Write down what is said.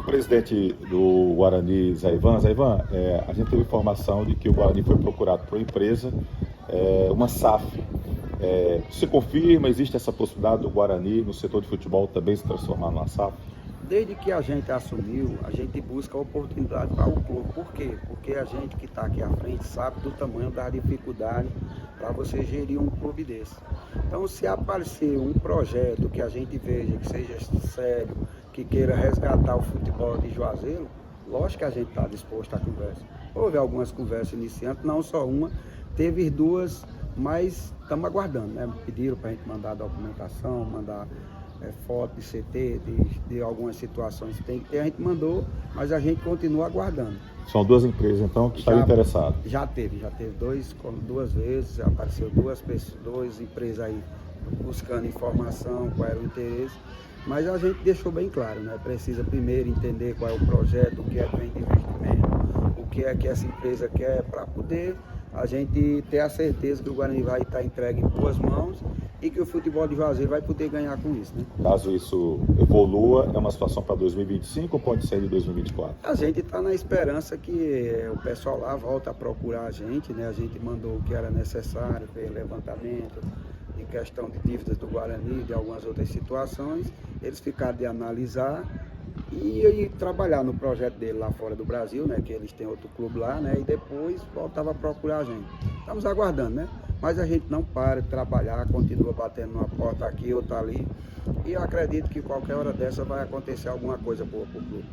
Presidente do Guarani, Zé Ivan. Zé Ivan, a gente teve informação de que o Guarani foi procurado por uma empresa, uma SAF. Se confirma, existe essa possibilidade do Guarani no setor de futebol também se transformar numa SAF? Desde que a gente assumiu, a gente busca oportunidade para o clube. Por quê? Porque a gente que está aqui à frente sabe do tamanho da dificuldade para você gerir um clube desse. Então, se aparecer um projeto que a gente veja que seja sério, que queira resgatar o futebol de Juazeiro, lógico que a gente está disposto à conversa. Houve algumas conversas iniciantes, não só uma, teve duas, mas estamos aguardando, né? Pediram para a gente mandar documentação, mandar foto de CT, de algumas situações que tem que ter, a gente mandou, mas a gente continua aguardando. São duas empresas, então, que estão interessadas. Já teve duas vezes, apareceu duas empresas aí buscando informação, qual era o interesse, mas a gente deixou bem claro, né? Precisa primeiro entender qual é o projeto, o que é que vem de investimento, o que é que essa empresa quer, para poder a gente ter a certeza que o Guarani vai estar entregue em boas mãos e que o futebol de Juazeiro vai poder ganhar com isso, né? Caso isso evolua, é uma situação para 2025 ou pode ser de 2024? A gente está na esperança que o pessoal lá volte a procurar a gente, né? A gente mandou o que era necessário, fez levantamento em questão de dívidas do Guarani, de algumas outras situações, eles ficaram de analisar e trabalhar no projeto dele lá fora do Brasil, né? Que eles têm outro clube lá, né? E depois voltava a procurar a gente. Estamos aguardando, né? Mas a gente não para de trabalhar, continua batendo uma porta aqui, outra ali. E eu acredito que qualquer hora dessa vai acontecer alguma coisa boa para o clube.